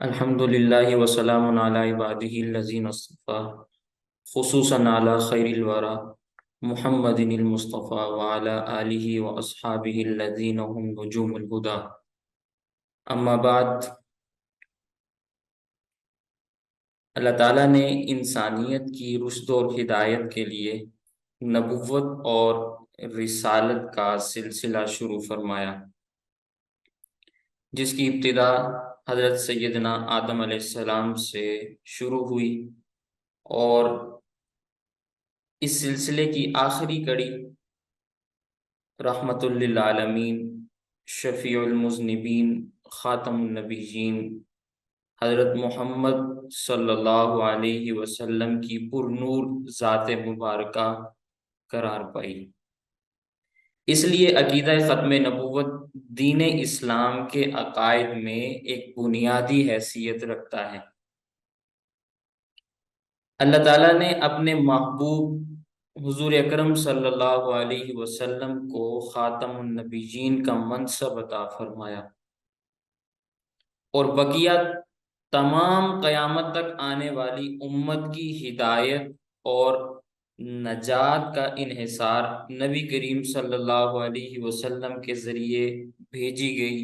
الحمد للہ وسلام علی عبادہ الذین اصطفیٰ خصوصاً علی خیر الورا محمد المصطفیٰ وعلی آلہ واصحابہ الذین هم نجوم الہدی اما بعد۔ اللہ تعالیٰ نے انسانیت کی رشد اور ہدایت کے لیے نبوت اور رسالت کا سلسلہ شروع فرمایا، جس کی ابتدا حضرت سیدنا آدم علیہ السلام سے شروع ہوئی، اور اس سلسلے کی آخری کڑی رحمت للعالمین، شفیع المذنبین، خاتم النبیین حضرت محمد صلی اللہ علیہ وسلم کی پر نور ذات مبارکہ قرار پائی۔ اس لیے عقیدہ ختم نبوت دین اسلام کے عقائد میں ایک بنیادی حیثیت رکھتا ہے۔ اللہ تعالیٰ نے اپنے محبوب حضور اکرم صلی اللہ علیہ وسلم کو خاتم النبیین کا منصب عطا فرمایا، اور بقیہ تمام قیامت تک آنے والی امت کی ہدایت اور نجات کا انحصار نبی کریم صلی اللہ علیہ وسلم کے ذریعے بھیجی گئی،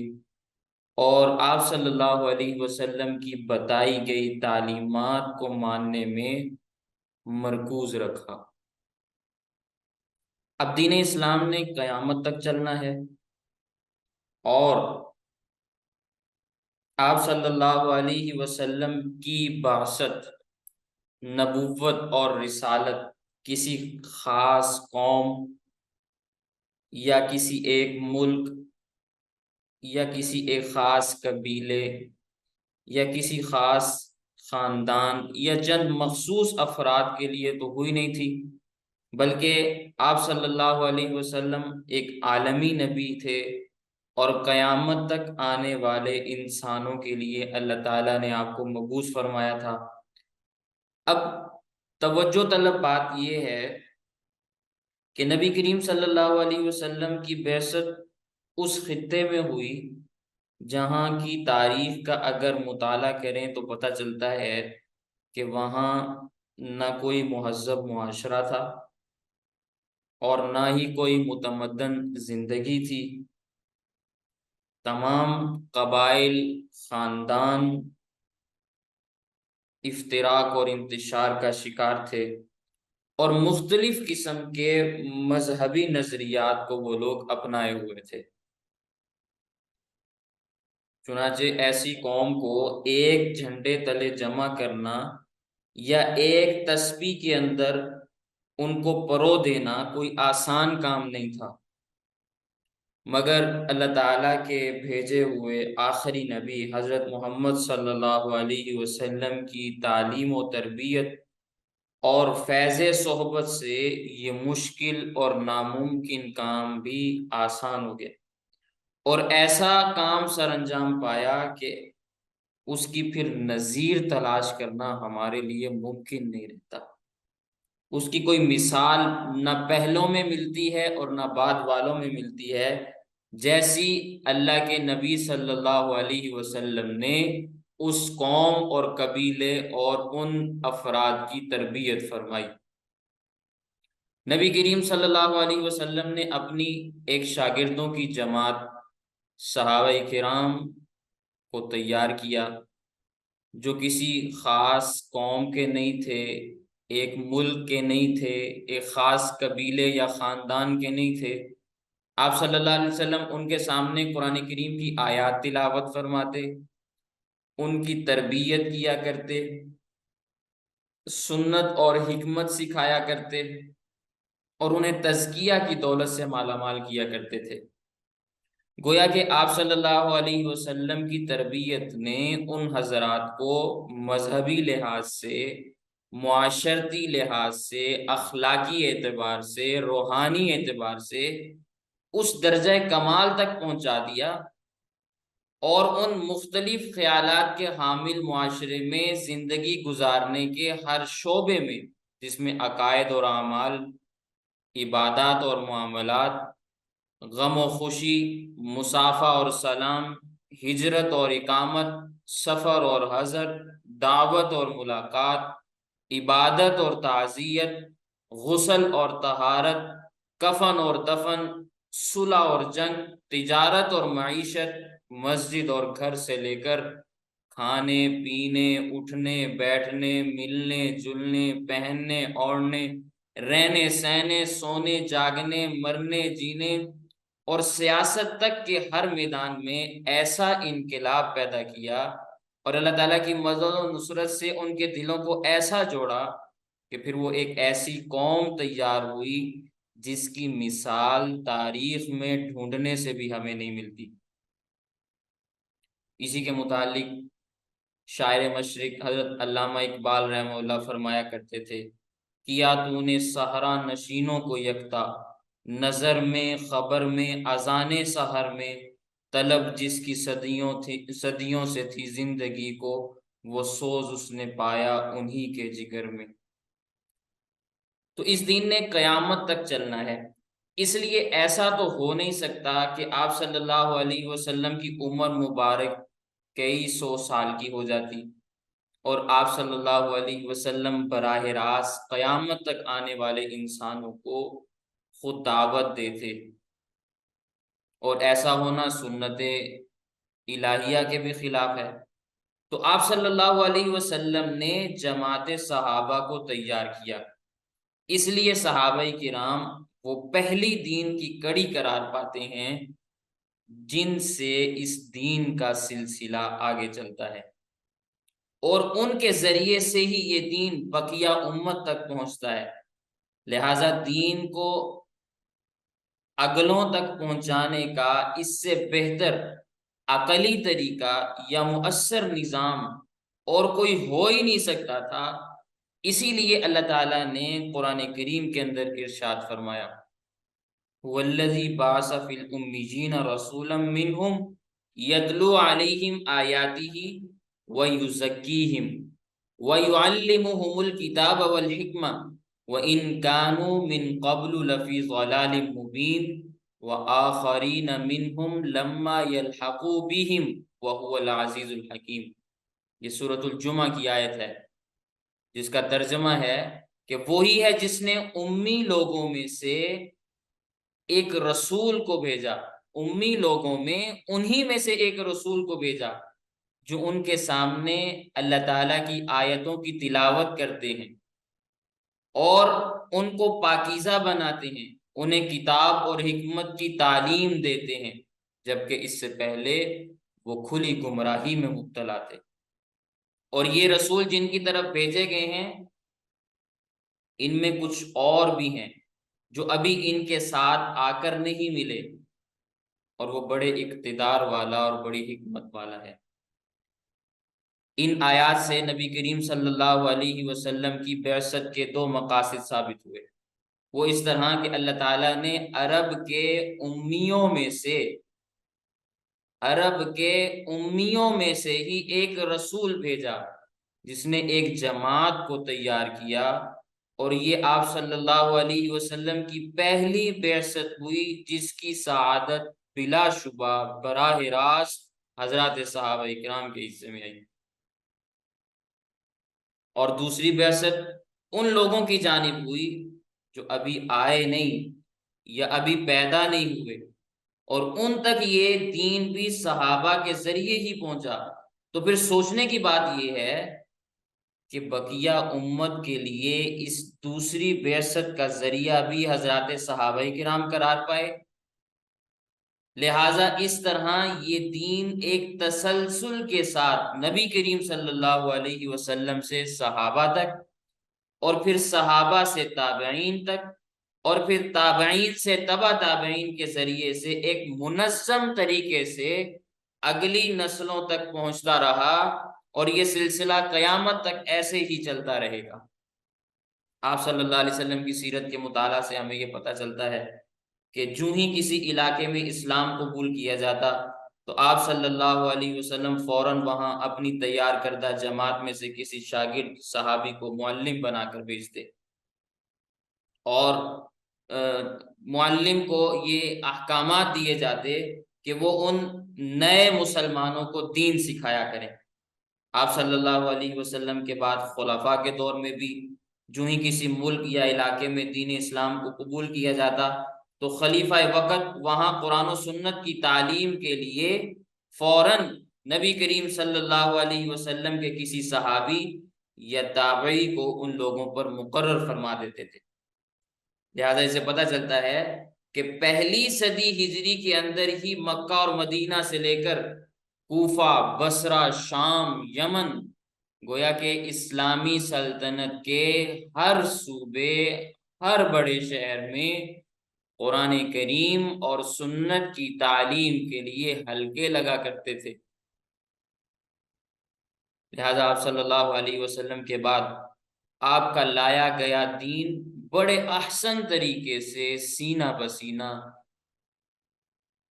اور آپ صلی اللہ علیہ وسلم کی بتائی گئی تعلیمات کو ماننے میں مرکوز رکھا۔ اب دین اسلام نے قیامت تک چلنا ہے، اور آپ صلی اللہ علیہ وسلم کی بعثت، نبوت اور رسالت کسی خاص قوم یا کسی ایک ملک یا کسی ایک خاص قبیلے یا کسی خاص خاندان یا چند مخصوص افراد کے لیے تو ہوئی نہیں تھی، بلکہ آپ صلی اللہ علیہ وسلم ایک عالمی نبی تھے، اور قیامت تک آنے والے انسانوں کے لیے اللہ تعالیٰ نے آپ کو مبعوث فرمایا تھا۔ اب توجہ طلب بات یہ ہے کہ نبی کریم صلی اللہ علیہ وسلم کی بعثت اس خطے میں ہوئی جہاں کی تاریخ کا اگر مطالعہ کریں تو پتہ چلتا ہے کہ وہاں نہ کوئی مہذب معاشرہ تھا، اور نہ ہی کوئی متمدن زندگی تھی۔ تمام قبائل، خاندان افتراق اور انتشار کا شکار تھے، اور مختلف قسم کے مذہبی نظریات کو وہ لوگ اپنائے ہوئے تھے۔ چنانچہ ایسی قوم کو ایک جھنڈے تلے جمع کرنا یا ایک تسبیح کے اندر ان کو پرو دینا کوئی آسان کام نہیں تھا، مگر اللہ تعالیٰ کے بھیجے ہوئے آخری نبی حضرت محمد صلی اللہ علیہ وسلم کی تعلیم و تربیت اور فیض صحبت سے یہ مشکل اور ناممکن کام بھی آسان ہو گیا، اور ایسا کام سر انجام پایا کہ اس کی پھر نظیر تلاش کرنا ہمارے لیے ممکن نہیں رہتا۔ اس کی کوئی مثال نہ پہلوں میں ملتی ہے اور نہ بعد والوں میں ملتی ہے، جیسی اللہ کے نبی صلی اللہ علیہ وسلم نے اس قوم اور قبیلے اور ان افراد کی تربیت فرمائی۔ نبی کریم صلی اللہ علیہ وسلم نے اپنی ایک شاگردوں کی جماعت صحابہ کرام کو تیار کیا، جو کسی خاص قوم کے نہیں تھے، ایک ملک کے نہیں تھے، ایک خاص قبیلے یا خاندان کے نہیں تھے۔ آپ صلی اللہ علیہ وسلم ان کے سامنے قرآن کریم کی آیات تلاوت فرماتے، ان کی تربیت کیا کرتے، سنت اور حکمت سکھایا کرتے، اور انہیں تزکیہ کی دولت سے مالا مال کیا کرتے تھے۔ گویا کہ آپ صلی اللہ علیہ وسلم کی تربیت نے ان حضرات کو مذہبی لحاظ سے، معاشرتی لحاظ سے، اخلاقی اعتبار سے، روحانی اعتبار سے اس درجہ کمال تک پہنچا دیا، اور ان مختلف خیالات کے حامل معاشرے میں زندگی گزارنے کے ہر شعبے میں، جس میں عقائد اور اعمال، عبادات اور معاملات، غم و خوشی، مصافحہ اور سلام، ہجرت اور اقامت، سفر اور حضر، دعوت اور ملاقات، عبادت اور تعزیت، غسل اور طہارت، کفن اور دفن، صلح اور جنگ، تجارت اور معیشت، مسجد اور گھر سے لے کر کھانے پینے، اٹھنے بیٹھنے، ملنے جلنے، پہننے اوڑھنے، رہنے سہنے، سونے جاگنے، مرنے جینے اور سیاست تک کے ہر میدان میں ایسا انقلاب پیدا کیا، اور اللہ تعالیٰ کی مدد و نصرت سے ان کے دلوں کو ایسا جوڑا کہ پھر وہ ایک ایسی قوم تیار ہوئی جس کی مثال تاریخ میں ڈھونڈنے سے بھی ہمیں نہیں ملتی۔ اسی کے متعلق شاعر مشرق حضرت علامہ اقبال رحمہ اللہ فرمایا کرتے تھے، کیا تو نے صحرا نشینوں کو یکتا، نظر میں خبر میں اذان سحر میں، طلب جس کی صدیوں سے تھی زندگی کو، وہ سوز اس نے پایا انہی کے جگر میں۔ تو اس دین نے قیامت تک چلنا ہے، اس لیے ایسا تو ہو نہیں سکتا کہ آپ صلی اللہ علیہ وسلم کی عمر مبارک کئی سو سال کی ہو جاتی اور آپ صلی اللہ علیہ وسلم براہ راست قیامت تک آنے والے انسانوں کو خود دعوت دیتے، اور ایسا ہونا سنت الہیہ کے بھی خلاف ہے۔ تو آپ صلی اللہ علیہ وسلم نے جماعت صحابہ کو تیار کیا، اس لیے صحابہ کرام وہ پہلی دین کی کڑی قرار پاتے ہیں جن سے اس دین کا سلسلہ آگے چلتا ہے، اور ان کے ذریعے سے ہی یہ دین بقیہ امت تک پہنچتا ہے۔ لہذا دین کو اگلوں تک پہنچانے کا اس سے بہتر عقلی طریقہ یا مؤثر نظام اور کوئی ہو ہی نہیں سکتا تھا۔ اسی لیے اللہ تعالیٰ نے قرآن کریم کے اندر ارشاد فرمایا، والذی بعث فی الامیین رسولا منہم یتلو علیہم آیاتہ ویزکیہم ویعلمہم الکتاب والحکمہ وَإِن كَانُوا مِن قَبْلُ لَفِي ضَلَالٍ مُبِينٍ وَآخَرِينَ مِنْهُمْ لَمَّا يَلْحَقُوا بِهِمْ وَهُوَ الْعَزِيزُ الْحَكِيمُ۔ یہ سورۃ الجمعہ کی آیت ہے جس کا ترجمہ ہے کہ وہی ہے جس نے امی لوگوں میں سے ایک رسول کو بھیجا، امی لوگوں میں انہی میں سے ایک رسول کو بھیجا جو ان کے سامنے اللہ تعالیٰ کی آیتوں کی تلاوت کرتے ہیں اور ان کو پاکیزہ بناتے ہیں، انہیں کتاب اور حکمت کی تعلیم دیتے ہیں، جبکہ اس سے پہلے وہ کھلی گمراہی میں مبتلا تھے۔ اور یہ رسول جن کی طرف بھیجے گئے ہیں ان میں کچھ اور بھی ہیں جو ابھی ان کے ساتھ آ کر نہیں ملے، اور وہ بڑے اقتدار والا اور بڑی حکمت والا ہے۔ ان آیات سے نبی کریم صلی اللہ علیہ وسلم کی بعثت کے دو مقاصد ثابت ہوئے، وہ اس طرح کہ اللہ تعالیٰ نے عرب کے امیوں میں سے ہی ایک رسول بھیجا جس نے ایک جماعت کو تیار کیا، اور یہ آپ صلی اللہ علیہ وسلم کی پہلی بعثت ہوئی جس کی سعادت بلا شبہ براہ راست حضرات صحابہ کرام کے حصے میں آئی۔ اور دوسری بعثت ان لوگوں کی جانب ہوئی جو ابھی آئے نہیں یا ابھی پیدا نہیں ہوئے، اور ان تک یہ دین بھی صحابہ کے ذریعے ہی پہنچا۔ تو پھر سوچنے کی بات یہ ہے کہ بقیہ امت کے لیے اس دوسری بعثت کا ذریعہ بھی حضرات صحابہ کرام قرار پائے، لہٰذا اس طرح یہ دین ایک تسلسل کے ساتھ نبی کریم صلی اللہ علیہ وسلم سے صحابہ تک، اور پھر صحابہ سے تابعین تک، اور پھر تابعین سے تبع تابعین کے ذریعے سے ایک منظم طریقے سے اگلی نسلوں تک پہنچتا رہا، اور یہ سلسلہ قیامت تک ایسے ہی چلتا رہے گا۔ آپ صلی اللہ علیہ وسلم کی سیرت کے مطالعہ سے ہمیں یہ پتہ چلتا ہے کہ جو ہی کسی علاقے میں اسلام قبول کیا جاتا تو آپ صلی اللہ علیہ وسلم فوراً وہاں اپنی تیار کردہ جماعت میں سے کسی شاگرد صحابی کو معلم بنا کر بھیجتے، اور معلم کو یہ احکامات دیے جاتے کہ وہ ان نئے مسلمانوں کو دین سکھایا کریں۔ آپ صلی اللہ علیہ وسلم کے بعد خلفاء کے دور میں بھی جو ہی کسی ملک یا علاقے میں دین اسلام کو قبول کیا جاتا تو خلیفہ وقت وہاں قرآن و سنت کی تعلیم کے لیے فوراً نبی کریم صلی اللہ علیہ وسلم کے کسی صحابی یا تابعی کو ان لوگوں پر مقرر فرما دیتے تھے۔ لہذا اسے پتہ چلتا ہے کہ پہلی صدی ہجری کے اندر ہی مکہ اور مدینہ سے لے کر کوفہ، بصرہ، شام، یمن، گویا کہ اسلامی سلطنت کے ہر صوبے، ہر بڑے شہر میں قرآن کریم اور سنت کی تعلیم کے لیے حلقے لگا کرتے تھے۔ لہذا آپ صلی اللہ علیہ وسلم کے بعد آپ کا لایا گیا دین بڑے احسن طریقے سے سینہ بسینہ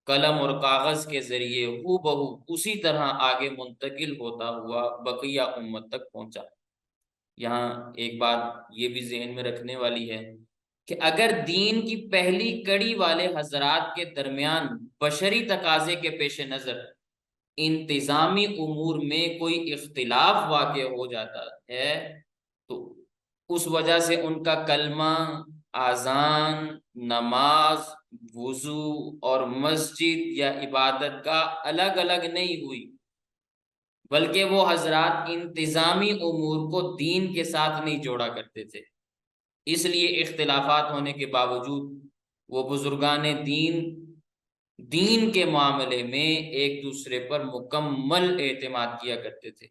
قلم اور کاغذ کے ذریعے ہو بہو اسی طرح آگے منتقل ہوتا ہوا بقیہ امت تک پہنچا۔ یہاں ایک بات یہ بھی ذہن میں رکھنے والی ہے کہ اگر دین کی پہلی کڑی والے حضرات کے درمیان بشری تقاضے کے پیش نظر انتظامی امور میں کوئی اختلاف واقع ہو جاتا ہے تو اس وجہ سے ان کا کلمہ، اذان، نماز، وضو اور مسجد یا عبادت گاہ الگ الگ نہیں ہوئی، بلکہ وہ حضرات انتظامی امور کو دین کے ساتھ نہیں جوڑا کرتے تھے۔ اس لیے اختلافات ہونے کے باوجود وہ بزرگان دین کے معاملے میں ایک دوسرے پر مکمل اعتماد کیا کرتے تھے،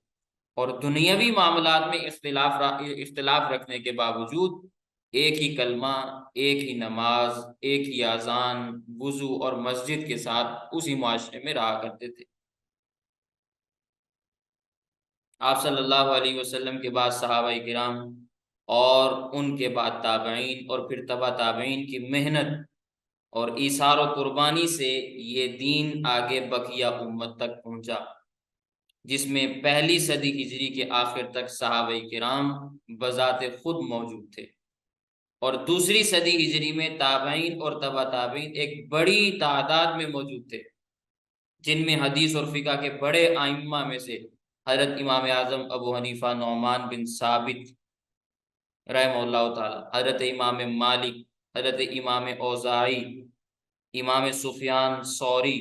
اور دنیاوی معاملات میں اختلاف رکھنے کے باوجود ایک ہی کلمہ، ایک ہی نماز، ایک ہی اذان، وضو اور مسجد کے ساتھ اسی معاشرے میں رہا کرتے تھے۔ آپ صلی اللہ علیہ وسلم کے بعد صحابہ کرام اور ان کے بعد تابعین اور پھر تبع تابعین کی محنت اور ایثار و قربانی سے یہ دین آگے بقیہ امت تک پہنچا، جس میں پہلی صدی ہجری کے آخر تک صحابہ کرام بذات خود موجود تھے، اور دوسری صدی ہجری میں تابعین اور تبع تابعین ایک بڑی تعداد میں موجود تھے، جن میں حدیث اور فقہ کے بڑے ائمہ میں سے حضرت امام اعظم ابو حنیفہ نعمان بن ثابت رحمہ اللہ تعالی، حضرت امام مالک، حضرت امام اوزاعی، امام سفیان ثوری،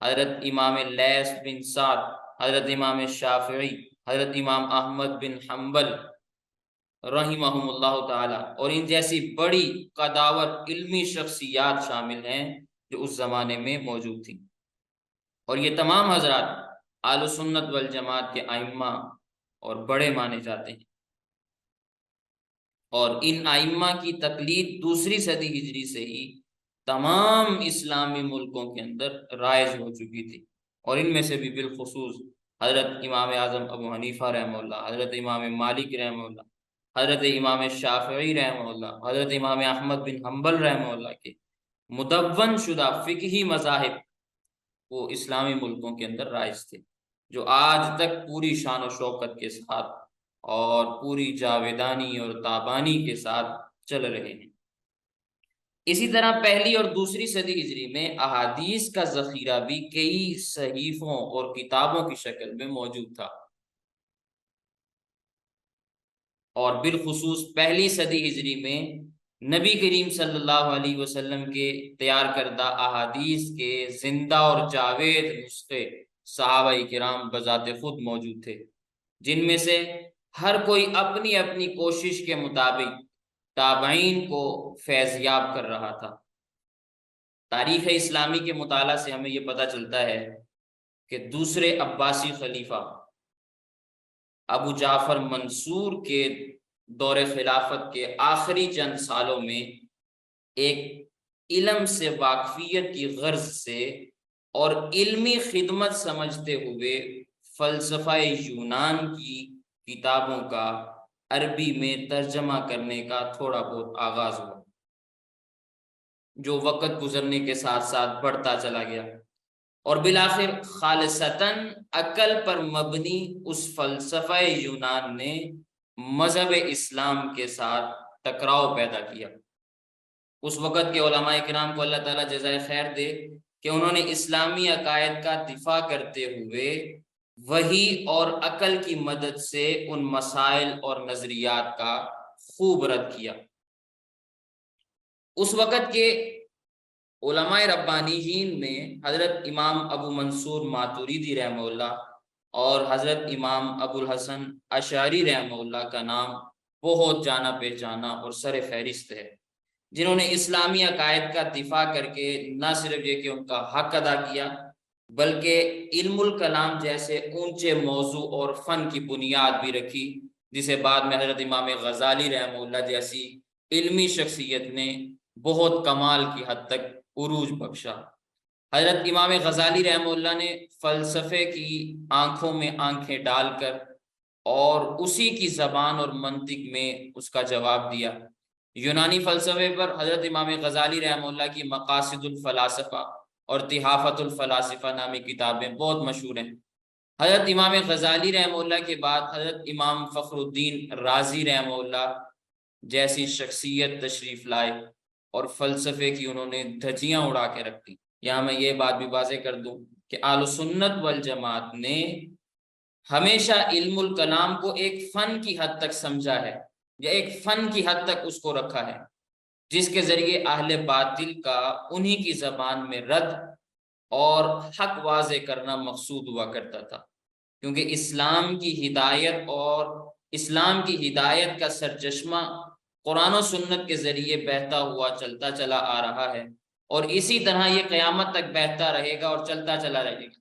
حضرت امام لیث بن سعد، حضرت امام شافعی، حضرت امام احمد بن حنبل رحمہم اللہ تعالی، اور ان جیسی بڑی قداور علمی شخصیات شامل ہیں جو اس زمانے میں موجود تھیں، اور یہ تمام حضرات اہل سنت والجماعت کے ائمہ اور بڑے مانے جاتے ہیں، اور ان ائمہ کی تقلید دوسری صدی ہجری سے ہی تمام اسلامی ملکوں کے اندر رائج ہو چکی تھی، اور ان میں سے بھی بالخصوص حضرت امام اعظم ابو حنیفہ رحمہ اللہ، حضرت امام مالک رحمہ اللہ، حضرت امام شافعی رحمہ اللہ، حضرت امام احمد بن حنبل رحمہ اللہ کے مدون شدہ فقہی مذاہب وہ اسلامی ملکوں کے اندر رائج تھے، جو آج تک پوری شان و شوکت کے ساتھ اور پوری جاویدانی اور تابانی کے ساتھ چل رہے ہیں۔ اسی طرح پہلی اور دوسری صدی ہجری میں احادیث کا ذخیرہ بھی کئی صحیفوں اور کتابوں کی شکل میں موجود تھا، اور بالخصوص پہلی صدی ہجری میں نبی کریم صلی اللہ علیہ وسلم کے تیار کردہ احادیث کے زندہ اور جاوید نسخے صحابہ کرام بذات خود موجود تھے، جن میں سے ہر کوئی اپنی اپنی کوشش کے مطابق تابعین کو فیضیاب کر رہا تھا۔ تاریخ اسلامی کے مطالعہ سے ہمیں یہ پتہ چلتا ہے کہ دوسرے عباسی خلیفہ ابو جعفر منصور کے دور خلافت کے آخری چند سالوں میں ایک علم سے واقفیت کی غرض سے اور علمی خدمت سمجھتے ہوئے فلسفہ یونان کی کتابوں کا عربی میں ترجمہ کرنے کا تھوڑا بہت آغاز ہوا، جو وقت گزرنے کے ساتھ ساتھ بڑھتا چلا گیا، اور بالآخر خالصتاً عقل پر مبنی اس فلسفہ یونان نے مذہب اسلام کے ساتھ ٹکراؤ پیدا کیا۔ اس وقت کے علماء کرام کو اللہ تعالیٰ جزائے خیر دے، کہ انہوں نے اسلامی عقائد کا دفاع کرتے ہوئے وحی اور عقل کی مدد سے ان مسائل اور نظریات کا خوب رد کیا۔ اس وقت کے علماء ربانیین میں حضرت امام ابو منصور ماتوریدی رحمہ اللہ اور حضرت امام ابو الحسن اشعری رحمہ اللہ کا نام بہت جانا پہچانا اور سر فہرست ہے، جنہوں نے اسلامی عقائد کا دفاع کر کے نہ صرف یہ کہ ان کا حق ادا کیا، بلکہ علم الکلام جیسے اونچے موضوع اور فن کی بنیاد بھی رکھی، جسے بعد میں حضرت امام غزالی رحمہ اللہ جیسی علمی شخصیت نے بہت کمال کی حد تک عروج بخشا۔ حضرت امام غزالی رحمہ اللہ نے فلسفے کی آنکھوں میں آنکھیں ڈال کر اور اسی کی زبان اور منطق میں اس کا جواب دیا۔ یونانی فلسفے پر حضرت امام غزالی رحمہ اللہ کی مقاصد الفلاسفہ اور تحافت الفلاسفہ نامی کتابیں بہت مشہور ہیں۔ حضرت امام غزالی رحمہ اللہ کے بعد حضرت امام فخر الدین رازی رحمہ اللہ جیسی شخصیت تشریف لائے اور فلسفے کی انہوں نے دھجیاں اڑا کے رکھ دی۔ یہاں میں یہ بات بھی واضح کر دوں کہ اہل سنت والجماعت نے ہمیشہ علم الکلام کو ایک فن کی حد تک سمجھا ہے، یا ایک فن کی حد تک اس کو رکھا ہے، جس کے ذریعے اہل باطل کا انہی کی زبان میں رد اور حق واضح کرنا مقصود ہوا کرتا تھا، کیونکہ اسلام کی ہدایت کا سرچشمہ قرآن و سنت کے ذریعے بہتا ہوا چلتا چلا آ رہا ہے، اور اسی طرح یہ قیامت تک بہتا رہے گا اور چلتا چلا رہے گا۔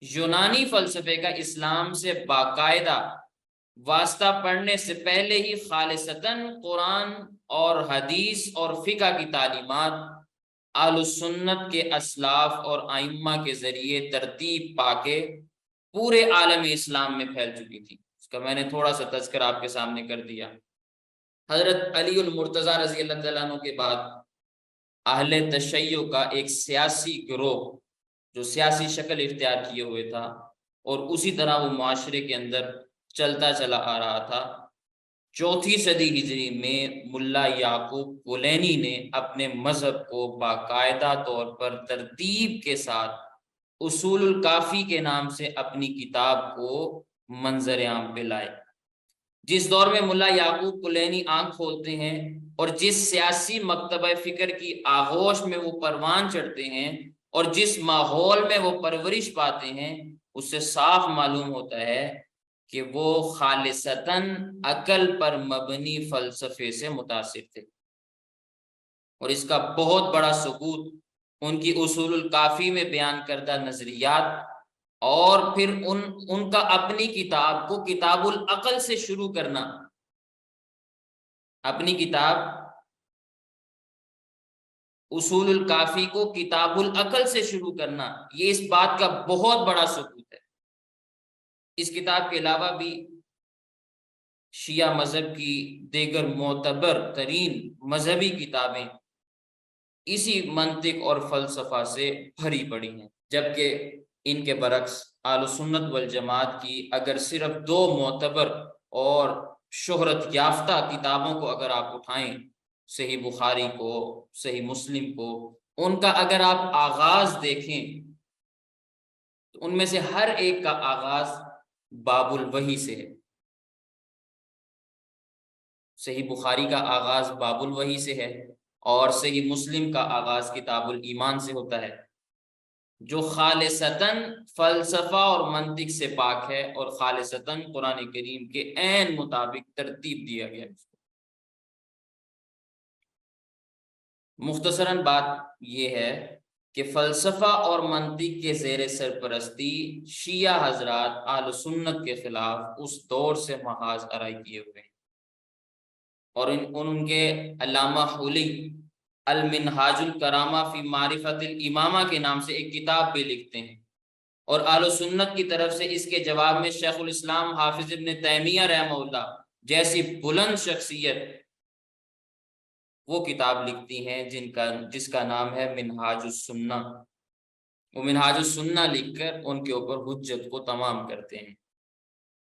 یونانی فلسفے کا اسلام سے باقاعدہ واسطہ پڑھنے سے پہلے ہی خالصتاً قرآن اور حدیث اور فقہ کی تعلیمات اہل سنت کے اسلاف اور ائمہ کے ذریعے ترتیب پا کے پورے عالم اسلام میں پھیل چکی تھی۔ اس کا میں نے تھوڑا سا تذکرہ آپ کے سامنے کر دیا۔ حضرت علی المرتضیٰ رضی اللہ تعالیٰ عنہ کے بعد اہل تشیع کا ایک سیاسی گروہ جو سیاسی شکل اختیار کیے ہوئے تھا اور اسی طرح وہ معاشرے کے اندر چلتا چلا آ رہا تھا، 4 صدی ہجری میں ملا یعقوب کلینی نے اپنے مذہب کو باقاعدہ طور پر ترتیب کے ساتھ اصول الکافی کے نام سے اپنی کتاب کو منظر عام پہ لائے۔ جس دور میں ملا یعقوب کلینی آنکھ کھولتے ہیں اور جس سیاسی مکتبہ فکر کی آغوش میں وہ پروان چڑھتے ہیں اور جس ماحول میں وہ پرورش پاتے ہیں، اس سے صاف معلوم ہوتا ہے کہ وہ خالصتاً عقل پر مبنی فلسفے سے متاثر تھے، اور اس کا بہت بڑا ثبوت ان کی اصول الکافی میں بیان کردہ نظریات اور پھر ان کا اپنی کتاب کو کتاب العقل سے شروع کرنا، اپنی کتاب اصول الکافی کو کتاب العقل سے شروع کرنا، یہ اس بات کا بہت بڑا ثبوت ہے۔ اس کتاب کے علاوہ بھی شیعہ مذہب کی دیگر معتبر ترین مذہبی کتابیں اسی منطق اور فلسفہ سے بھری پڑی ہیں، جبکہ ان کے برعکس اہل سنت والجماعت کی اگر صرف 2 معتبر اور شہرت یافتہ کتابوں کو اگر آپ اٹھائیں، صحیح بخاری کو، صحیح مسلم کو، ان کا اگر آپ آغاز دیکھیں تو ان میں سے ہر ایک کا آغاز باب الوحی سے ہے۔ صحیح بخاری کا آغاز باب الوحی سے ہے اور صحیح مسلم کا آغاز کتاب الایمان سے ہوتا ہے، جو خالصتاً فلسفہ اور منطق سے پاک ہے اور خالصتاً قرآن کریم کے عین مطابق ترتیب دیا گیا ہے۔ مختصراً بات یہ ہے کہ فلسفہ اور منطق کے زیر سرپرستی شیعہ حضرات اہل سنت کے خلاف اس دور سے محاذ آرائی کیے ہوئے ہیں، اور ان کے علامہ حولی المنہاج الکرامہ فی معرفت الامامہ کے نام سے ایک کتاب بھی لکھتے ہیں، اور اہل سنت کی طرف سے اس کے جواب میں شیخ الاسلام حافظ ابن تیمیہ رحمہ اللہ جیسی بلند شخصیت وہ کتاب لکھتی ہیں جس کا نام ہے منہاج السنہ۔ وہ منہاج السنہ لکھ کر ان کے اوپر حجت کو تمام کرتے ہیں۔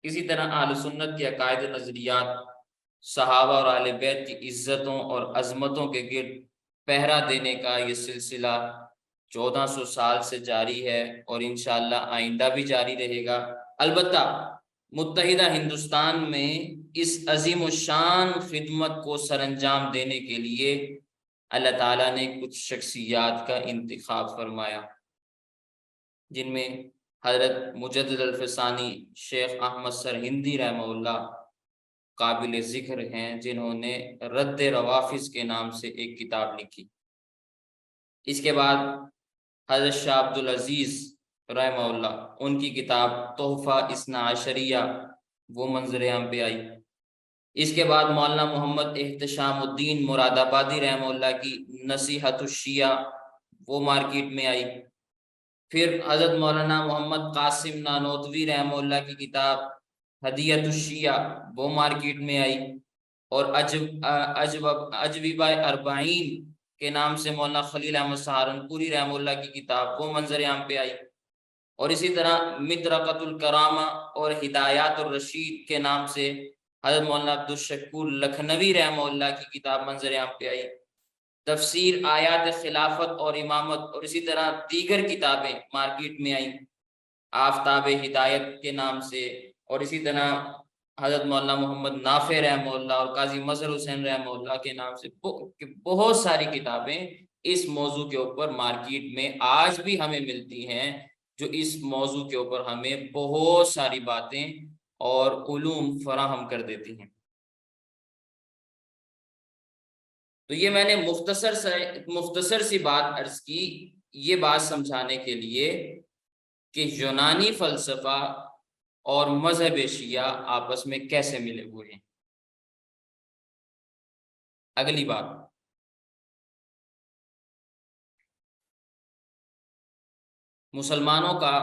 اسی طرح اہل سنت کے عقائد نظریات صحابہ اور اہل بیت کی عزتوں اور عظمتوں کے گرد پہرا دینے کا یہ سلسلہ 1400 سال سے جاری ہے اور انشاءاللہ آئندہ بھی جاری رہے گا۔ البتہ متحدہ ہندوستان میں اس عظیم الشان خدمت کو سر انجام دینے کے لیے اللہ تعالیٰ نے کچھ شخصیات کا انتخاب فرمایا، جن میں حضرت مجدد الفسانی شیخ احمد سرہندی رحمہ اللہ قابل ذکر ہیں، جنہوں نے رد روافظ کے نام سے ایک کتاب لکھی۔ اس کے بعد حضرت شاہ عبدالعزیز رحمہ اللہ، ان کی کتاب تحفہ اثنا عشریہ وہ منظر عام پہ آئی۔ اس کے بعد مولانا محمد احتشام الدین مراد آبادی رحمہ اللہ کی نصیحت الشیعہ وہ مارکیٹ میں آئی۔ پھر حضرت مولانا محمد قاسم نانوتوی رحمہ اللہ کی کتاب ہدیت الشیعہ وہ مارکیٹ میں آئی، اور اجوبہ اربعین کے نام سے مولانا خلیل احمد سہارنپوری رحمہ اللہ کی کتاب وہ منظر عام پہ آئی، اور اسی طرح مدرکۃ الکرامہ اور ہدایات الرشید کے نام سے حضرت مولانا عبدالشکور لکھنوی رحمہ اللہ کی کتاب منظر عام پہ آئی۔ تفسیر آیات خلافت اور امامت اور اسی طرح دیگر کتابیں مارکیٹ میں آئیں آفتاب ہدایت کے نام سے، اور اسی طرح حضرت مولانا محمد نافع رحمہ اللہ اور قاضی مظہر حسین رحمہ اللہ کے نام سے بہت ساری کتابیں اس موضوع کے اوپر مارکیٹ میں آج بھی ہمیں ملتی ہیں، جو اس موضوع کے اوپر ہمیں بہت ساری باتیں اور علوم فراہم کر دیتی ہیں۔ تو یہ میں نے مختصر سی بات عرض کی، یہ بات سمجھانے کے لیے کہ یونانی فلسفہ اور مذہب شیعہ آپس میں کیسے ملے ہوئے ہیں۔ اگلی بات، مسلمانوں کا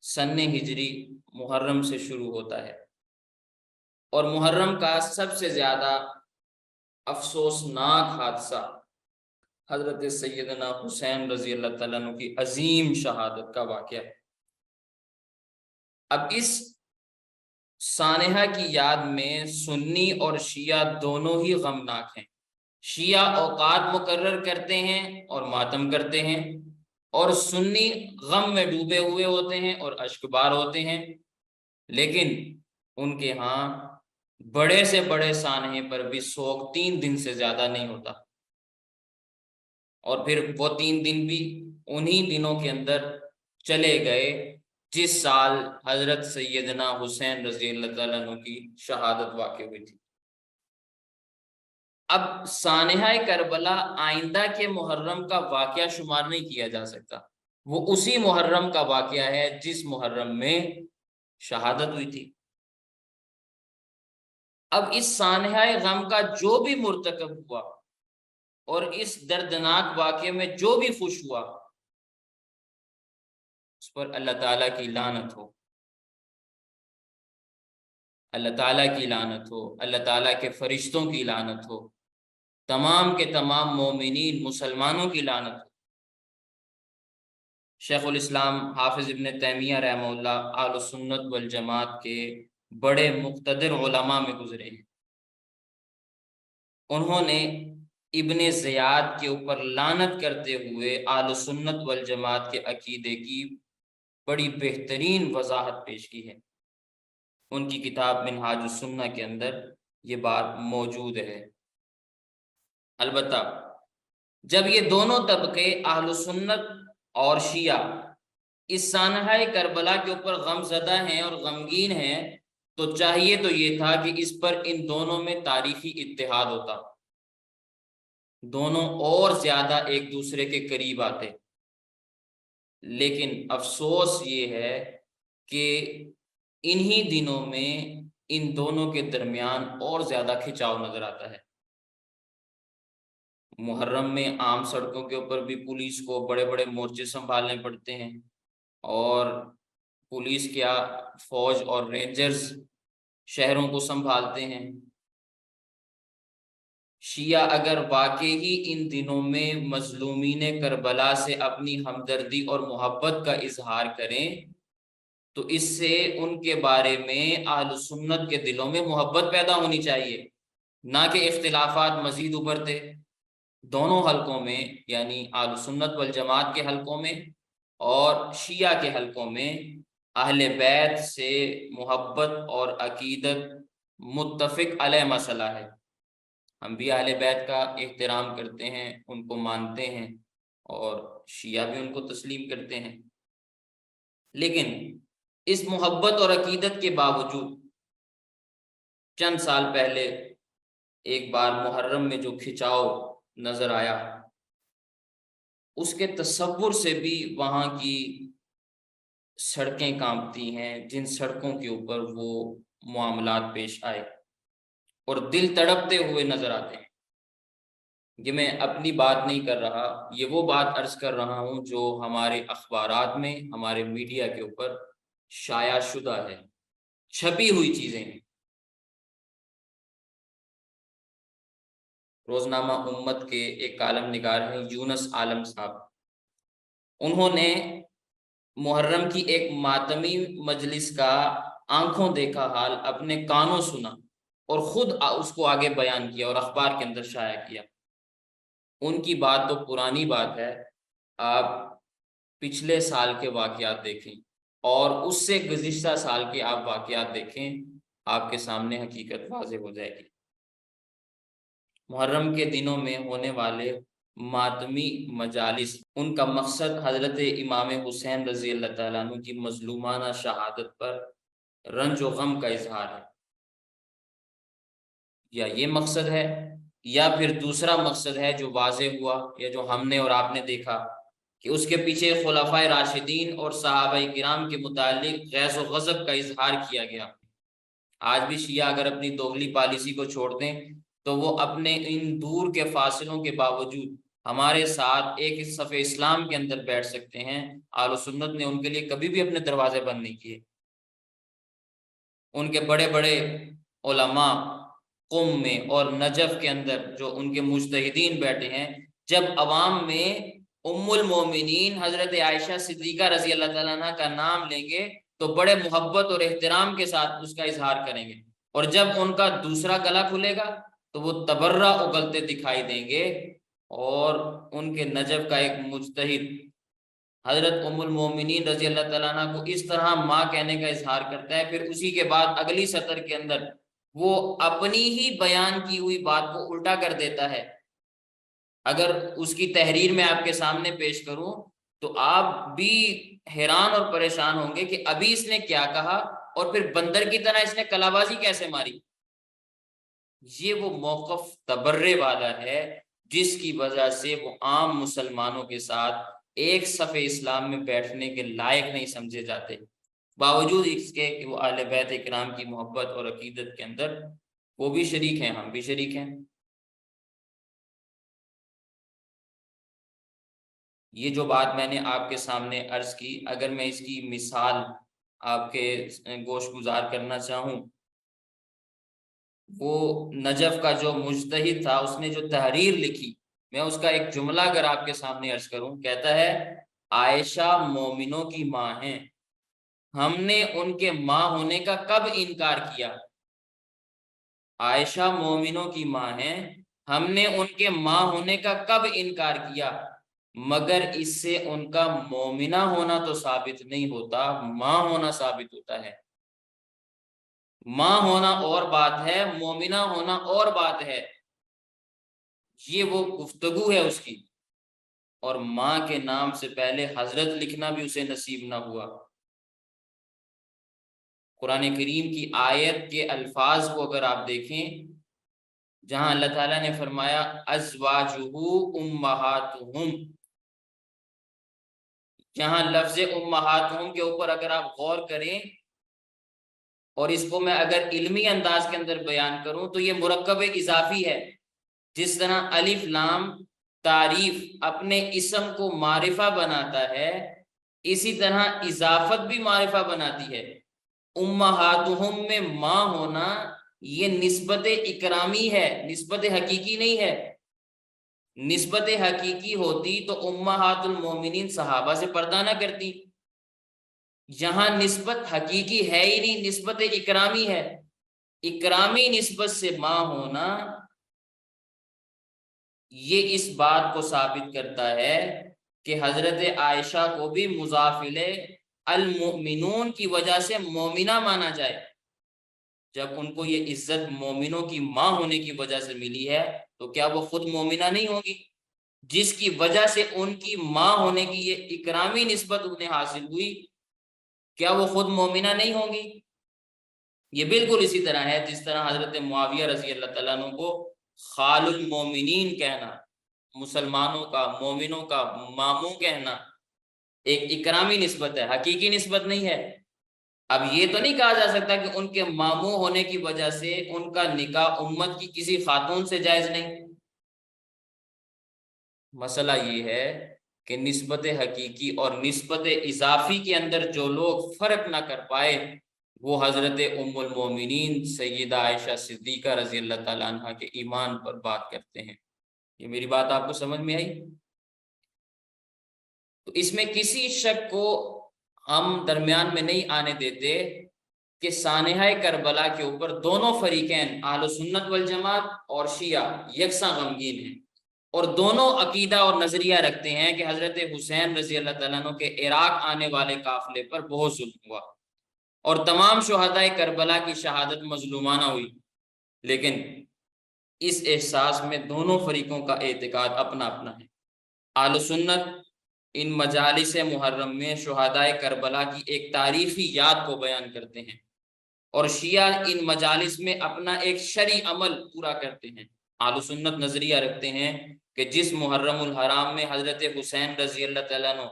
سن ہجری محرم سے شروع ہوتا ہے، اور محرم کا سب سے زیادہ افسوسناک حادثہ حضرت سیدنا حسین رضی اللہ تعالیٰ عنہ کی عظیم شہادت کا واقعہ ہے۔ اب اس سانحہ کی یاد میں سنی اور شیعہ دونوں ہی غمناک ہیں۔ شیعہ اوقات مقرر کرتے ہیں اور ماتم کرتے ہیں، اور سنی غم میں ڈوبے ہوئے ہوتے ہیں اور اشکبار ہوتے ہیں، لیکن ان کے ہاں بڑے سے بڑے سانحے پر بھی سوگ 3 دن سے زیادہ نہیں ہوتا، اور پھر وہ 3 دن بھی انہی دنوں کے اندر چلے گئے جس سال حضرت سیدنا حسین رضی اللہ تعالیٰ عنہ کی شہادت واقع ہوئی تھی۔ اب سانحہ کربلا آئندہ کے محرم کا واقعہ شمار نہیں کیا جا سکتا، وہ اسی محرم کا واقعہ ہے جس محرم میں شہادت ہوئی تھی۔ اب اس سانحہ غم کا جو بھی مرتکب ہوا اور اس دردناک واقعے میں جو بھی خوش ہوا، اس پر اللہ تعالیٰ کی لعنت ہو، اللہ تعالیٰ کی لعنت ہو، اللہ تعالیٰ کے فرشتوں کی لعنت ہو، تمام کے تمام مومنین مسلمانوں کی لعنت ہو۔ شیخ الاسلام حافظ ابن تیمیہ رحمہ اللہ اہل سنت والجماعت کے بڑے مقتدر علماء میں گزرے ہیں۔ انہوں نے ابن زیاد کے اوپر لعنت کرتے ہوئے اہل سنت والجماعت کے عقیدے کی بڑی بہترین وضاحت پیش کی ہے۔ ان کی کتاب منہاج السنہ کے اندر یہ بات موجود ہے۔ البتہ جب یہ دونوں طبقے اہل سنت اور شیعہ اس سانحہ کربلا کے اوپر غم زدہ ہیں اور غمگین ہیں، تو چاہیے تو یہ تھا کہ اس پر ان دونوں میں تاریخی اتحاد ہوتا، دونوں اور زیادہ ایک دوسرے کے قریب آتے، لیکن افسوس یہ ہے کہ انہی دنوں میں ان دونوں کے درمیان اور زیادہ کھچاؤ نظر آتا ہے۔ محرم میں عام سڑکوں کے اوپر بھی پولیس کو بڑے بڑے مورچے سنبھالنے پڑتے ہیں، اور پولیس کیا فوج اور رینجرز شہروں کو سنبھالتے ہیں۔ شیعہ اگر واقعی ان دنوں میں مظلومین کربلا سے اپنی ہمدردی اور محبت کا اظہار کریں تو اس سے ان کے بارے میں اہل سنت کے دلوں میں محبت پیدا ہونی چاہیے، نہ کہ اختلافات مزید ابھرتے، دونوں حلقوں میں، یعنی اہل سنت والجماعت کے حلقوں میں اور شیعہ کے حلقوں میں، اہل بیت سے محبت اور عقیدت متفق علیہ مسئلہ ہے۔ ہم بھی اہل بیت کا احترام کرتے ہیں، ان کو مانتے ہیں، اور شیعہ بھی ان کو تسلیم کرتے ہیں، لیکن اس محبت اور عقیدت کے باوجود چند سال پہلے ایک بار محرم میں جو کھچاؤ نظر آیا، اس کے تصور سے بھی وہاں کی سڑکیں کانپتی ہیں، جن سڑکوں کے اوپر وہ معاملات پیش آئے، اور دل تڑپتے ہوئے نظر آتے ہیں۔ یہ میں اپنی بات نہیں کر رہا، یہ وہ بات عرض کر رہا ہوں جو ہمارے اخبارات میں، ہمارے میڈیا کے اوپر شائع شدہ ہے، چھپی ہوئی چیزیں ہیں۔ روزنامہ امت کے ایک کالم نگار ہیں یونس عالم صاحب، انہوں نے محرم کی ایک ماتمی مجلس کا آنکھوں دیکھا حال اپنے کانوں سنا اور خود اس کو آگے بیان کیا اور اخبار کے اندر شائع کیا۔ ان کی بات تو پرانی بات ہے، آپ پچھلے سال کے واقعات دیکھیں اور اس سے گزشتہ سال کے آپ واقعات دیکھیں، آپ کے سامنے حقیقت واضح ہو جائے گی۔ محرم کے دنوں میں ہونے والے ماتمی مجالس، ان کا مقصد حضرت امام حسین رضی اللہ تعالیٰ عنہ کی مظلومانہ شہادت پر رنج و غم کا اظہار ہے، یا یہ مقصد ہے، یا پھر دوسرا مقصد ہے جو واضح ہوا یا جو ہم نے اور آپ نے دیکھا کہ اس کے پیچھے خلفائے راشدین اور صحابہ کرام کے متعلق غیظ و غضب کا اظہار کیا گیا۔ آج بھی شیعہ اگر اپنی دوغلی پالیسی کو چھوڑ دیں تو وہ اپنے ان دور کے فاصلوں کے باوجود ہمارے ساتھ ایک صف اسلام کے اندر بیٹھ سکتے ہیں۔ اہل سنت نے ان کے لیے کبھی بھی اپنے دروازے بند نہیں کیے۔ ان کے بڑے بڑے علماء قم میں اور نجف کے اندر جو ان کے مجتہدین بیٹھے ہیں، جب عوام میں ام المومنین حضرت عائشہ صدیقہ رضی اللہ تعالیٰ عنہ کا نام لیں گے تو بڑے محبت اور احترام کے ساتھ اس کا اظہار کریں گے، اور جب ان کا دوسرا گلا کھلے گا تو وہ تبرہ اگلتے دکھائی دیں گے۔ اور ان کے نجف کا ایک مجتہد حضرت ام المومنین رضی اللہ تعالیٰ عنہ کو اس طرح ماں کہنے کا اظہار کرتا ہے، پھر اسی کے بعد اگلی سطر کے اندر وہ اپنی ہی بیان کی ہوئی بات کو الٹا کر دیتا ہے۔ اگر اس کی تحریر میں آپ کے سامنے پیش کروں تو آپ بھی حیران اور پریشان ہوں گے کہ ابھی اس نے کیا کہا اور پھر بندر کی طرح اس نے کلا بازی کیسے ماری۔ یہ وہ موقف تبرے والا ہے جس کی وجہ سے وہ عام مسلمانوں کے ساتھ ایک صف اسلام میں بیٹھنے کے لائق نہیں سمجھے جاتے، باوجود اس کے کہ وہ اہل بیت اکرام کی محبت اور عقیدت کے اندر وہ بھی شریک ہیں، ہم بھی شریک ہیں۔ یہ جو بات میں نے آپ کے سامنے عرض کی، اگر میں اس کی مثال آپ کے گوش گزار کرنا چاہوں، وہ نجف کا جو مجتہد تھا، اس نے جو تحریر لکھی، میں اس کا ایک جملہ اگر آپ کے سامنے عرض کروں، کہتا ہے عائشہ مومنوں کی ماں ہیں، ہم نے ان کے ماں ہونے کا کب انکار کیا۔ عائشہ مومنوں کی ماں ہیں، ہم نے ان کے ماں ہونے کا کب انکار کیا، مگر اس سے ان کا مومنہ ہونا تو ثابت نہیں ہوتا، ماں ہونا ثابت ہوتا ہے۔ ماں ہونا اور بات ہے، مومنہ ہونا اور بات ہے۔ یہ وہ گفتگو ہے اس کی، اور ماں کے نام سے پہلے حضرت لکھنا بھی اسے نصیب نہ ہوا۔ قرآن کریم کی آیت کے الفاظ کو اگر آپ دیکھیں، جہاں اللہ تعالیٰ نے فرمایا ازواجہ امہاتہم، جہاں لفظ امہاتہم کے اوپر اگر آپ غور کریں اور اس کو میں اگر علمی انداز کے اندر بیان کروں تو یہ مرکب اضافی ہے۔ جس طرح الف لام تعریف اپنے اسم کو معرفہ بناتا ہے، اسی طرح اضافت بھی معرفہ بناتی ہے۔ امہاتہم میں ماں ہونا یہ نسبت اکرامی ہے، نسبت حقیقی نہیں ہے۔ نسبت حقیقی ہوتی تو امہات المومنین صحابہ سے پردہ نہ کرتی۔ یہاں نسبت حقیقی ہے ہی نہیں، نسبت اکرامی ہے۔ اکرامی نسبت سے ماں ہونا یہ اس بات کو ثابت کرتا ہے کہ حضرت عائشہ کو بھی مضاف المؤمنون کی وجہ سے مومنہ مانا جائے۔ جب ان کو یہ عزت مومنوں کی ماں ہونے کی وجہ سے ملی ہے تو کیا وہ خود مومنہ نہیں ہوگی؟ جس کی وجہ سے ان کی ماں ہونے کی یہ اکرامی نسبت انہیں حاصل ہوئی، کیا وہ خود مومنہ نہیں ہوں گی؟ یہ بالکل اسی طرح ہے جس طرح حضرت معاویہ رضی اللہ تعالیٰ عنہ کو خال المومنین کہنا، مسلمانوں کا، مومنوں کا ماموں کہنا، ایک اکرامی نسبت ہے، حقیقی نسبت نہیں ہے۔ اب یہ تو نہیں کہا جا سکتا کہ ان کے ماموں ہونے کی وجہ سے ان کا نکاح امت کی کسی خاتون سے جائز نہیں۔ مسئلہ یہ ہے کہ نسبت حقیقی اور نسبت اضافی کے اندر جو لوگ فرق نہ کر پائے وہ حضرت ام المومنین سیدہ عائشہ صدیقہ رضی اللہ تعالیٰ عنہ کے ایمان پر بات کرتے ہیں۔ یہ میری بات آپ کو سمجھ میں آئی؟ تو اس میں کسی شک کو ہم درمیان میں نہیں آنے دیتے کہ سانحہ کربلا کے اوپر دونوں فریقین اہل سنت والجماعت اور شیعہ یکساں غمگین ہیں، اور دونوں عقیدہ اور نظریہ رکھتے ہیں کہ حضرت حسین رضی اللہ تعالیٰ عنہ کے عراق آنے والے قافلے پر بہت ظلم ہوا اور تمام شہدائے کربلا کی شہادت مظلومانہ ہوئی، لیکن اس احساس میں دونوں فریقوں کا اعتقاد اپنا اپنا ہے۔ اہل سنت ان مجالس محرم میں شہدائے کربلا کی ایک تاریخی یاد کو بیان کرتے ہیں، اور شیعہ ان مجالس میں اپنا ایک شرعی عمل پورا کرتے ہیں۔ اہل سنت نظریہ رکھتے ہیں کہ جس محرم الحرام میں حضرت حسین رضی اللہ تعالیٰ عنہ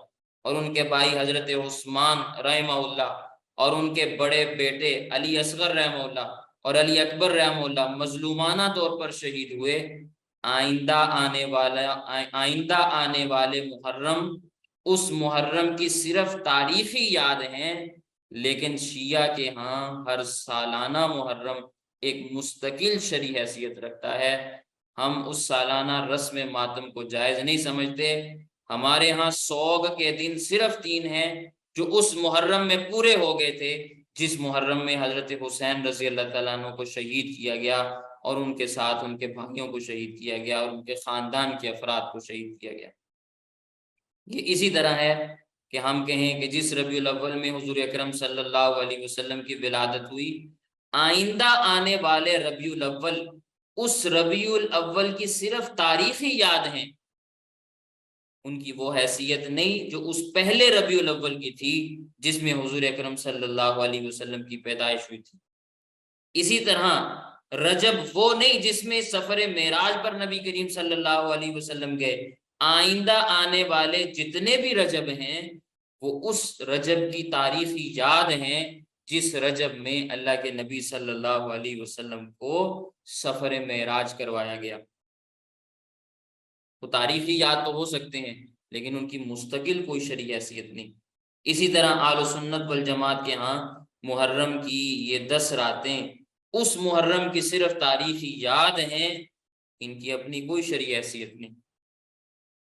اور ان کے بھائی حضرت عثمان رحمہ اللہ اور ان کے بڑے بیٹے علی اصغر رحمہ اللہ اور علی اکبر رحمہ اللہ مظلومانہ طور پر شہید ہوئے، آئندہ آنے والے محرم اس محرم کی صرف تاریخی یاد ہیں، لیکن شیعہ کے ہاں ہر سالانہ محرم ایک مستقل شرعی حیثیت رکھتا ہے۔ ہم اس سالانہ رسم ماتم کو جائز نہیں سمجھتے۔ ہمارے ہاں سوگ کے دن صرف 3 ہیں جو اس محرم میں پورے ہو گئے تھے جس محرم میں حضرت حسین رضی اللہ تعالیٰ عنہ کو شہید کیا گیا اور ان کے ساتھ ان کے بھائیوں کو شہید کیا گیا اور ان کے خاندان کے افراد کو شہید کیا گیا۔ یہ اسی طرح ہے کہ ہم کہیں کہ جس ربیع الاول میں حضور اکرم صلی اللہ علیہ وسلم کی ولادت ہوئی، آئندہ آنے والے ربیع الاول اس ربیع الاول کی صرف تاریخی یاد ہیں، ان کی وہ حیثیت نہیں جو اس پہلے ربیع الاول کی تھی جس میں حضور اکرم صلی اللہ علیہ وسلم کی پیدائش ہوئی تھی۔ اسی طرح رجب وہ نہیں جس میں سفر معراج پر نبی کریم صلی اللہ علیہ وسلم گئے۔ آئندہ آنے والے جتنے بھی رجب ہیں وہ اس رجب کی تاریخی یاد ہیں جس رجب میں اللہ کے نبی صلی اللہ علیہ وسلم کو سفر معراج کروایا گیا۔ تو تاریخی یاد تو ہو سکتے ہیں لیکن ان کی مستقل کوئی شرعی حیثیت نہیں۔ اسی طرح اہل سنت والجماعت کے ہاں محرم کی یہ 10 راتیں اس محرم کی صرف تاریخی یاد ہیں، ان کی اپنی کوئی شرعی حیثیت نہیں۔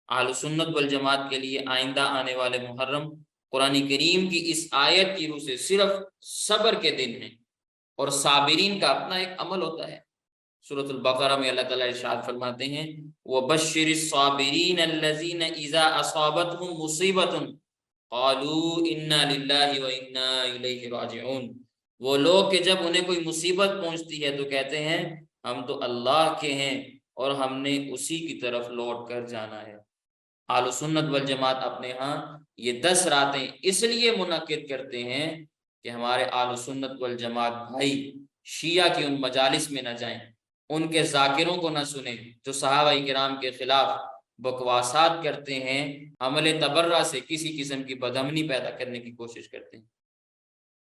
اہل سنت والجماعت کے لیے آئندہ آنے والے محرم قرآن کریم کی اس آیت کی روح سے صرف صبر کے دن ہیں، اور صابرین کا اپنا ایک عمل ہوتا ہے۔ سورۃ البقرہ میں اللہ تعالیٰ ارشاد فرماتے ہیں وَبَشِّرِ الصَّابِرِينَ الَّذِينَ إِذَا أَصَابَتْهُمْ مُصِيبَةٌ قَالُوا إِنَّا لِلَّهِ وَإِنَّا إِلَيْهِ رَاجِعُونَ، وہ لوگ کہ جب انہیں کوئی مصیبت پہنچتی ہے تو کہتے ہیں ہم تو اللہ کے ہیں اور ہم نے اسی کی طرف لوٹ کر جانا ہے۔ اہل سنت والجماعت اپنے ہاں یہ 10 راتیں اس لیے منعقد کرتے ہیں کہ ہمارے اہل سنت والجماعت بھائی شیعہ کی ان مجالس میں نہ جائیں، ان کے ذاکروں کو نہ سنیں جو صحابہ کرام کے خلاف بکواسات کرتے ہیں، عمل تبرہ سے کسی قسم کی بدامنی پیدا کرنے کی کوشش کرتے ہیں۔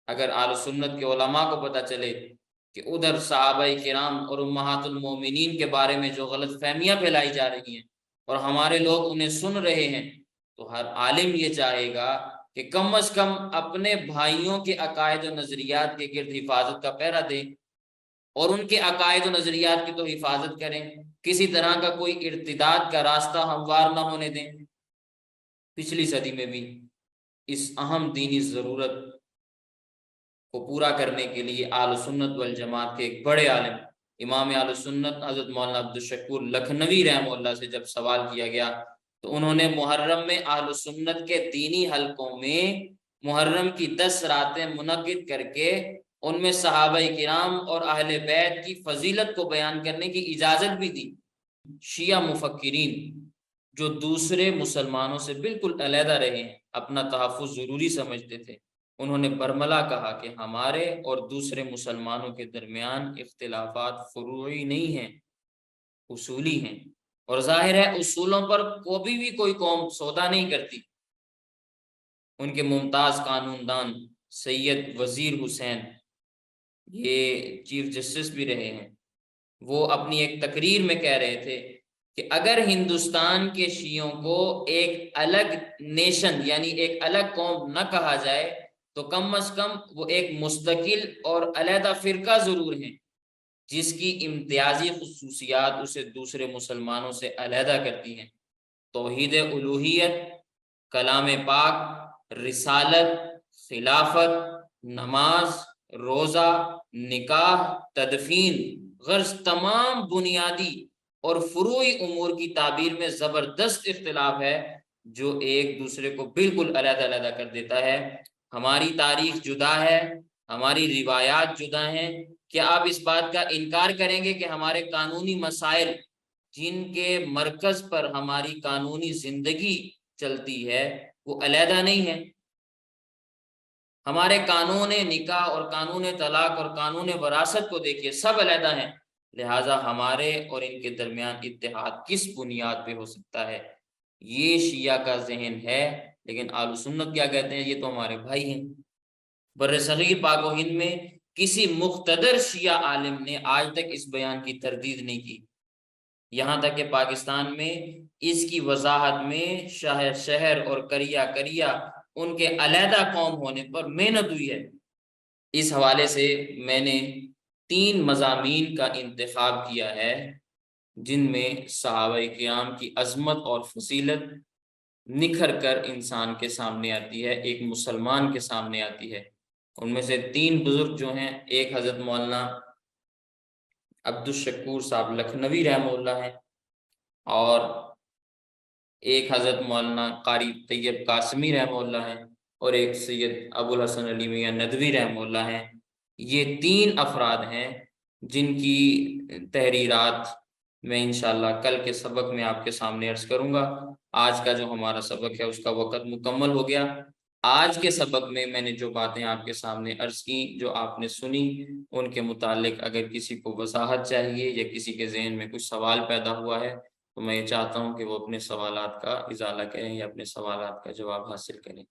اگر اہل سنت کے علماء کو پتہ چلے کہ ادھر صحابہ کرام اور امہات المومنین کے بارے میں جو غلط فہمیاں پھیلائی جا رہی ہیں اور ہمارے لوگ انہیں سن رہے ہیں، تو ہر عالم یہ چاہے گا کہ کم از کم اپنے بھائیوں کے عقائد و نظریات کے گرد حفاظت کا پہرا دیں اور ان کے عقائد و نظریات کی تو حفاظت کریں، کسی طرح کا کوئی ارتداد کا راستہ ہموار نہ ہونے دیں۔ پچھلی صدی میں بھی اس اہم دینی ضرورت کو پورا کرنے کے لیے اہل سنت والجماعت کے ایک بڑے عالم امام اہل سنت حضرت مولانا عبدالشکور لکھنوی رحمہ اللہ سے جب سوال کیا گیا تو انہوں نے محرم میں اہل سنت کے دینی حلقوں میں محرم کی 10 راتیں منعقد کر کے ان میں صحابہ کرام اور اہل بیت کی فضیلت کو بیان کرنے کی اجازت بھی دی۔ شیعہ مفکرین جو دوسرے مسلمانوں سے بالکل علیحدہ رہے ہیں، اپنا تحفظ ضروری سمجھتے تھے، انہوں نے برملا کہا کہ ہمارے اور دوسرے مسلمانوں کے درمیان اختلافات فروعی نہیں ہیں، اصولی ہیں، اور ظاہر ہے اصولوں پر کبھی بھی کوئی قوم سودا نہیں کرتی۔ ان کے ممتاز قانون دان سید وزیر حسین، یہ چیف جسٹس بھی رہے ہیں، وہ اپنی ایک تقریر میں کہہ رہے تھے کہ اگر ہندوستان کے شیعوں کو ایک الگ نیشن یعنی ایک الگ قوم نہ کہا جائے تو کم از کم وہ ایک مستقل اور علیحدہ فرقہ ضرور ہیں جس کی امتیازی خصوصیات اسے دوسرے مسلمانوں سے علیحدہ کرتی ہیں۔ توحید الوہیت، کلام پاک، رسالت، خلافت، نماز، روزہ، نکاح، تدفین، غرض تمام بنیادی اور فروعی امور کی تعبیر میں زبردست اختلاف ہے جو ایک دوسرے کو بالکل علیحدہ علیحدہ کر دیتا ہے۔ ہماری تاریخ جدا ہے، ہماری روایات جدا ہیں، کیا آپ اس بات کا انکار کریں گے کہ ہمارے قانونی مسائل جن کے مرکز پر ہماری قانونی زندگی چلتی ہے وہ علیحدہ نہیں ہے؟ ہمارے قانون نکاح اور قانون طلاق اور قانون وراثت کو دیکھیے، سب علیحدہ ہیں، لہٰذا ہمارے اور ان کے درمیان اتحاد کس بنیاد پہ ہو سکتا ہے؟ یہ شیعہ کا ذہن ہے، لیکن اہل سنت کیا کہتے ہیں؟ یہ تو ہمارے بھائی ہیں۔ بر صغیر پاک و ہند میں کسی مقتدر شیعہ عالم نے آج تک اس بیان کی تردید نہیں کی، یہاں تک کہ پاکستان میں اس کی وضاحت میں شہر شہر اور کریا کریا ان کے علیحدہ قوم ہونے پر محنت ہوئی ہے۔ اس حوالے سے میں نے 3 مضامین کا انتخاب کیا ہے جن میں صحابہ کرام کی عظمت اور فضیلت نکھر کر انسان کے سامنے آتی ہے، ایک مسلمان کے سامنے آتی ہے۔ ان میں سے 3 بزرگ جو ہیں، ایک حضرت مولانا عبدالشکور صاحب لکھنوی رحمہ اللہ ہیں، اور ایک حضرت مولانا قاری طیب قاسمی رحمہ اللہ ہیں، اور ایک سید ابو الحسن علی میاں ندوی رحمہ اللہ ہیں۔ یہ 3 افراد ہیں جن کی تحریرات میں انشاءاللہ کل کے سبق میں آپ کے سامنے عرض کروں گا۔ آج کا جو ہمارا سبق ہے اس کا وقت مکمل ہو گیا۔ آج کے سبق میں میں نے جو باتیں آپ کے سامنے عرض کی، جو آپ نے سنی، ان کے متعلق اگر کسی کو وضاحت چاہیے یا کسی کے ذہن میں کچھ سوال پیدا ہوا ہے تو میں یہ چاہتا ہوں کہ وہ اپنے سوالات کا ازالہ کریں یا اپنے سوالات کا جواب حاصل کریں۔